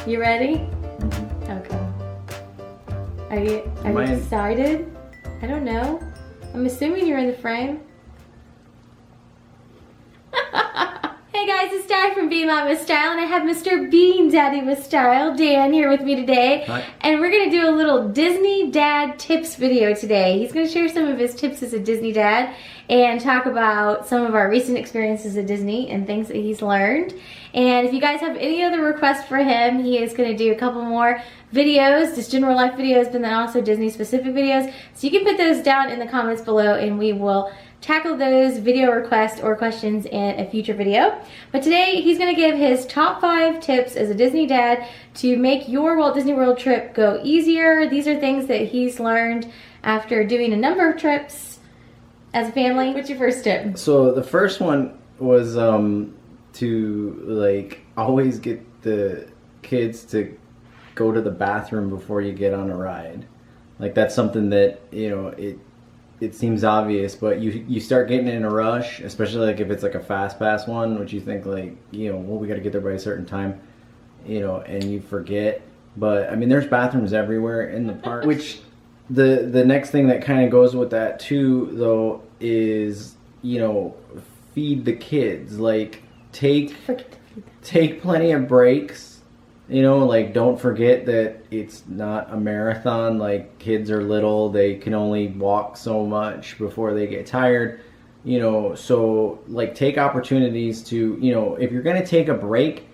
You ready? Okay. Are you excited? I don't know. I'm assuming you're in the frame. Hey guys, it's Di from BeingMommywithStyle, and I have Mr. Being Daddy with Style, Dan, here with me today. Hi. And we're gonna do a little Disney Dad tips video today. He's gonna share some of his tips as a Disney dad and talk about some of our recent experiences at Disney and things that he's learned. And if you guys have any other requests for him, he is gonna do a couple more videos, just general life videos, but then also Disney specific videos. So you can put those down in the comments below and we will tackle those video requests or questions in a future video. But today he's going to give his top 5 tips as a Disney dad to make your Walt Disney World trip go easier. These are things that he's learned after doing a number of trips as a family. What's your first tip? So the first one was to like always get the kids to go to the bathroom before you get on a ride. Like that's something that, you know, it seems obvious, but you start getting in a rush, especially like if it's like a fast pass one, which you think like, you know, well, we got to get there by a certain time, you know, and you forget. But I mean, there's bathrooms everywhere in the park. Which the next thing that kind of goes with that too, though, is, you know, feed the kids. Like take plenty of breaks. You know, like don't forget that it's not a marathon. Like kids are little, they can only walk so much before they get tired. You know, so like take opportunities to, you know, if you're going to take a break,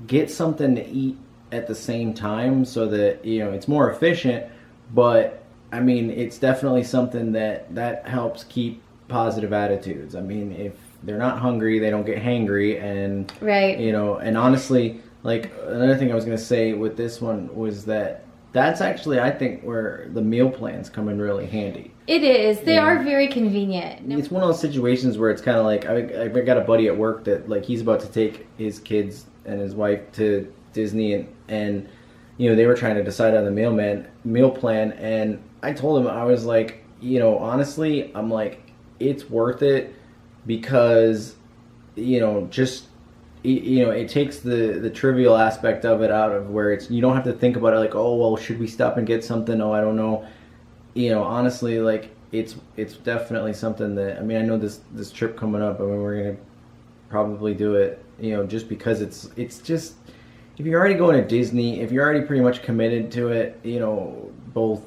get something to eat at the same time so that, you know, it's more efficient. But I mean, it's definitely something that helps keep positive attitudes. I mean, if they're not hungry, they don't get hangry. And, right. You know, and honestly, like another thing I was going to say with this one was that's actually, I think, where the meal plans come in really handy. It is. They are very convenient. It's one of those situations where it's kind of like, I've got a buddy at work that like he's about to take his kids and his wife to Disney and you know, they were trying to decide on the meal plan, and I told him, I was like, you know, honestly, I'm like, it's worth it because, you know, just, you know, it takes the trivial aspect of it out of where it's, you don't have to think about it like, oh, well, should we stop and get something? Oh, I don't know. You know, honestly, like it's definitely something that, I mean, I know this trip coming up, I mean, we're going to probably do it, you know, just because it's just, if you're already going to Disney, if you're already pretty much committed to it, you know, both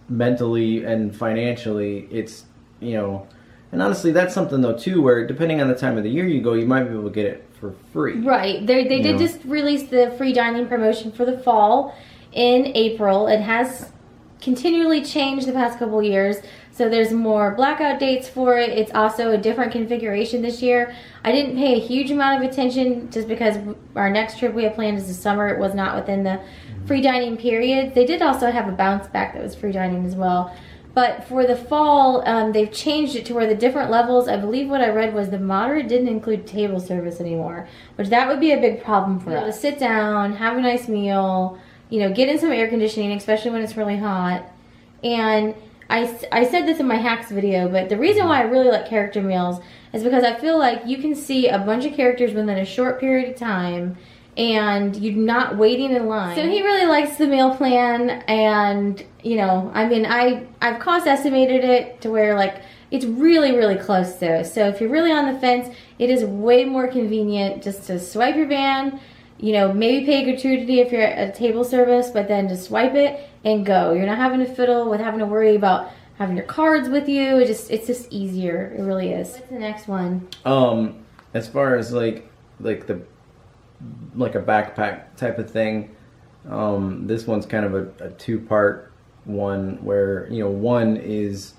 mentally and financially, it's, you know, and honestly, that's something though too, where depending on the time of the year you go, you might be able to get it for free. Right. They did just release the free dining promotion for the fall in April. It has continually changed the past couple years. So there's more blackout dates for it. It's also a different configuration this year. I didn't pay a huge amount of attention just because our next trip we had planned is the summer. It was not within the free dining period. They did also have a bounce back that was free dining as well. But for the fall, they've changed it to where the different levels, I believe what I read was the moderate didn't include table service anymore, which that would be a big problem for us. To sit down, have a nice meal, you know, get in some air conditioning, especially when it's really hot. And I said this in my hacks video, but the reason why I really like character meals is because I feel like you can see a bunch of characters within a short period of time and you're not waiting in line. So he really likes the meal plan, and you know, I mean, I've cost estimated it to where like it's really, really close though. So if you're really on the fence, it is way more convenient just to swipe your van, you know, maybe pay a gratuity if you're at a table service, but then just swipe it and go. You're not having to fiddle with having to worry about having your cards with you. It's just easier. It really is. What's the next one? As far as like a backpack type of thing, this one's kind of a two-part one where, you know, one is,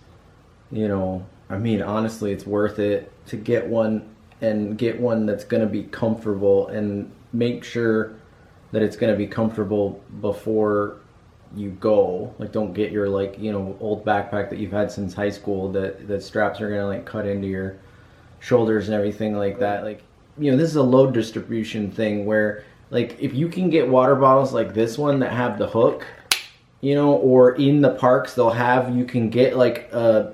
you know, I mean, honestly, it's worth it to get one and get one that's going to be comfortable, and make sure that it's going to be comfortable before you go. Like, don't get your, like, you know, old backpack that you've had since high school that straps are going to like cut into your shoulders and everything like that. Like, you know, this is a load distribution thing where, like, if you can get water bottles like this one that have the hook, you know, or in the parks they'll have, you can get like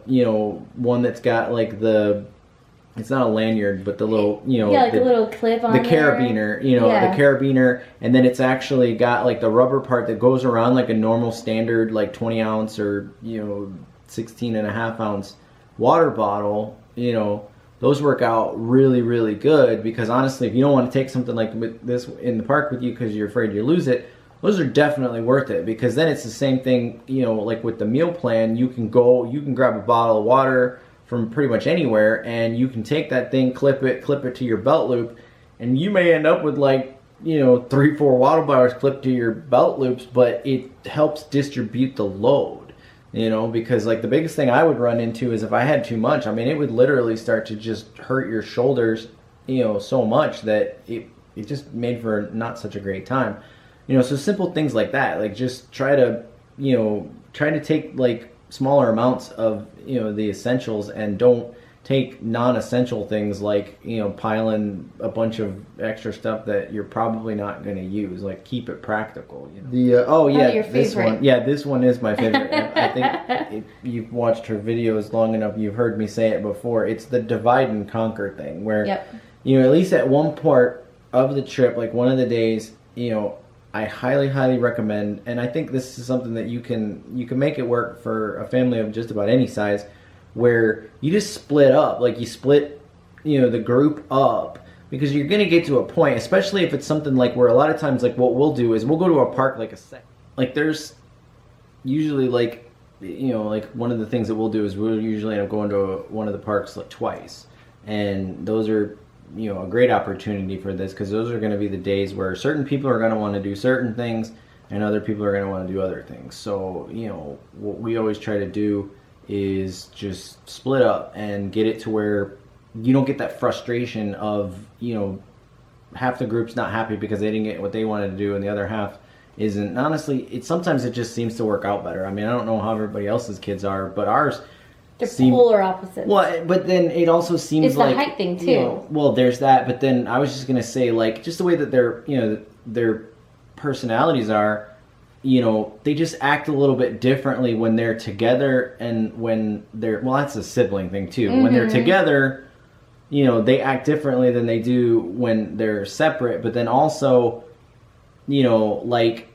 you know, one that's got like the it's not a lanyard, but the little, you know, yeah, like a little clip on the carabiner, you know, the carabiner, and then it's actually got like the rubber part that goes around like a normal standard like 20 ounce or, you know, 16.5 ounce water bottle. You know, those work out really, really good, because honestly, if you don't want to take something like this in the park with you because you're afraid you lose it, those are definitely worth it, because then it's the same thing, you know, like with the meal plan. You can grab a bottle of water from pretty much anywhere, and you can take that thing, clip it to your belt loop, and you may end up with like, you know, 3-4 water bars clipped to your belt loops, but it helps distribute the load, you know, because like the biggest thing I would run into is if I had too much, I mean, it would literally start to just hurt your shoulders, you know, so much that it just made for not such a great time. You know, so simple things like that, like just try to take like smaller amounts of, you know, the essentials, and don't take non-essential things like, you know, piling a bunch of extra stuff that you're probably not going to use. Like, keep it practical, you know. This one, this one is my favorite. I think if you've watched her videos long enough, you've heard me say it before. It's the divide and conquer thing, where you know, at least at one part of the trip, like one of the days, you know, I highly, highly recommend, and I think this is something that you can make it work for a family of just about any size, where you just split up, like you split, you know, the group up, because you're going to get to a point, especially if it's something like where a lot of times, like what we'll do is we'll go to a park like there's usually like, you know, like one of the things that we'll do is we'll usually end up going to one of the parks like twice, and those are, you know, a great opportunity for this, because those are going to be the days where certain people are going to want to do certain things and other people are going to want to do other things. So, you know, what we always try to do is just split up and get it to where you don't get that frustration of, you know, half the group's not happy because they didn't get what they wanted to do and the other half isn't. And honestly, sometimes it just seems to work out better. I mean, I don't know how everybody else's kids are, but ours, they're polar opposites. Well, but then it also seems it's like the height thing too. You know, well, there's that, but then I was just gonna say, like, just the way that their personalities are, you know, they just act a little bit differently when they're together and when they're, well, that's a sibling thing too. When they're together, you know, they act differently than they do when they're separate. But then also, you know, like,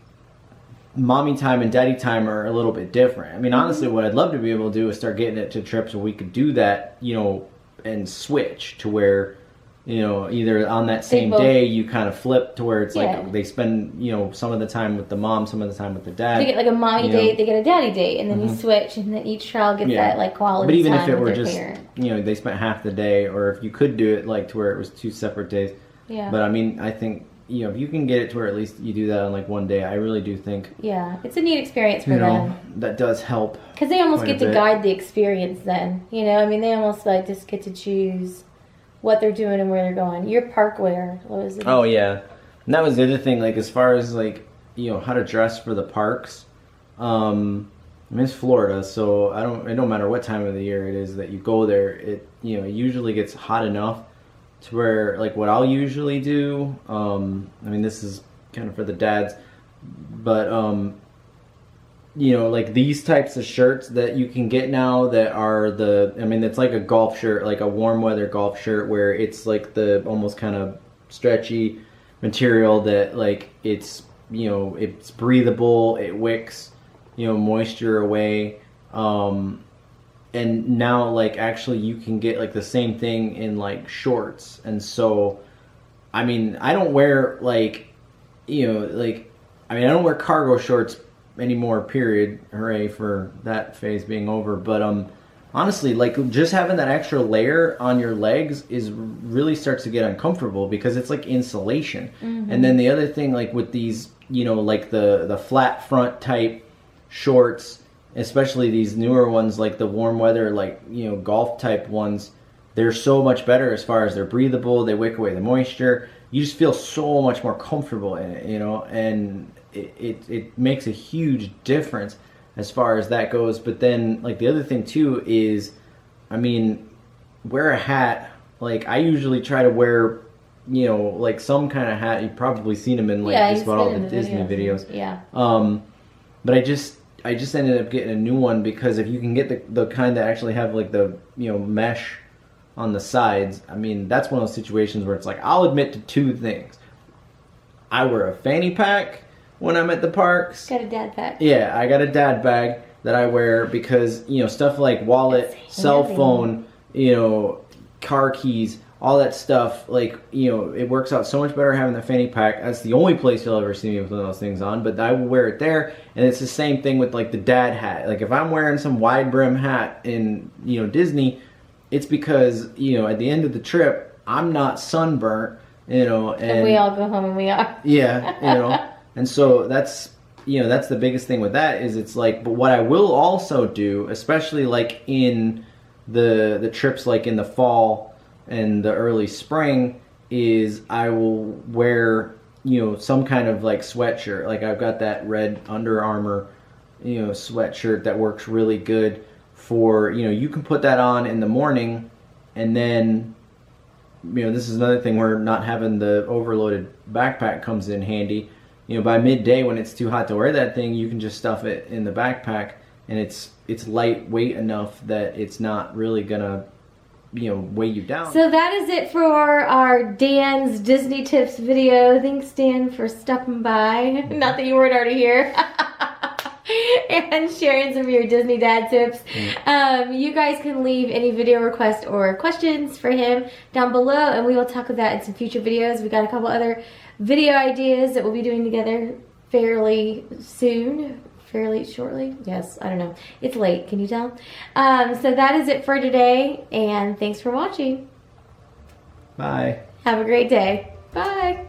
mommy time and daddy time are a little bit different. I mean, honestly, what I'd love to be able to do is start getting it to trips where we could do that, you know, and switch to where, you know, either on that same day you kind of flip to where it's like they spend, you know, some of the time with the mom, some of the time with the dad. They get like a mommy date, they get a daddy date, and then you switch, and then each child gets that like quality time. But even if it were just, you know, they spent half the day, or if you could do it like to where it was 2 separate days. Yeah. But I mean, I think, you know, if you can get it to where at least you do that on like one day, I really do think. Yeah, it's a neat experience for them. That does help. Because they almost get to guide the experience then. You know, I mean, they almost like just get to choose what they're doing and where they're going. Your park wear, what was it? Oh, yeah. And that was the other thing, like, as far as like, you know, how to dress for the parks. I mean, it's Florida, so it don't matter what time of the year it is that you go there. It, you know, it usually gets hot enough to where, like, what I'll usually do, I mean, this is kind of for the dads, but, you know, like these types of shirts that you can get now that are I mean, it's like a golf shirt, like a warm weather golf shirt, where it's like the almost kind of stretchy material that, like, it's, you know, it's breathable, it wicks, you know, moisture away, and now, like, actually you can get like the same thing in like shorts. And so, I mean, I don't wear like, you know, like, I mean, I don't wear cargo shorts anymore, period. Hooray for that phase being over. But honestly, like, just having that extra layer on your legs really starts to get uncomfortable, because it's like insulation. And then the other thing, like with these, you know, like the flat front type shorts, especially these newer ones, like the warm weather, like, you know, golf type ones, they're so much better as far as they're breathable, they wick away the moisture, you just feel so much more comfortable in it, you know, and it makes a huge difference as far as that goes. But then, like, the other thing too is, I mean, wear a hat. Like, I usually try to wear, you know, like some kind of hat. You've probably seen them in like just about all the Disney videos. Yeah. But I just ended up getting a new one, because if you can get the kind that actually have like the, you know, mesh on the sides, I mean, that's one of those situations where it's like, I'll admit to two things. I wear a fanny pack when I'm at the parks. Got a dad pack. Yeah, I got a dad bag that I wear because, you know, stuff like wallet, cell phone, you know, car keys, all that stuff, like, you know, it works out so much better having the fanny pack. That's the only place you'll ever see me with one of those things on, but I will wear it there. And it's the same thing with, like, the dad hat. Like, if I'm wearing some wide brim hat in, you know, Disney, it's because, you know, at the end of the trip, I'm not sunburnt, you know. And we all go home and we are. Yeah, you know. And so that's, you know, that's the biggest thing with that is it's like, but what I will also do, especially like in the trips like in the fall and the early spring, is I will wear, you know, some kind of like sweatshirt. Like I've got that red Under Armour, you know, sweatshirt that works really good for, you know, you can put that on in the morning and then, you know, this is another thing where not having the overloaded backpack comes in handy. You know, by midday when it's too hot to wear that thing, you can just stuff it in the backpack and it's lightweight enough that it's not really gonna, you know, weigh you down. So that is it for our Dan's Disney Tips video. Thanks, Dan, for stopping by. Not that you weren't already here. And sharing some of your Disney dad tips. You guys can leave any video requests or questions for him down below, and we will tackle that in some future videos. We got a couple other video ideas that we'll be doing together fairly soon. Fairly shortly? Yes, I don't know. It's late, can you tell? So that is it for today, and thanks for watching. Bye. Have a great day. Bye.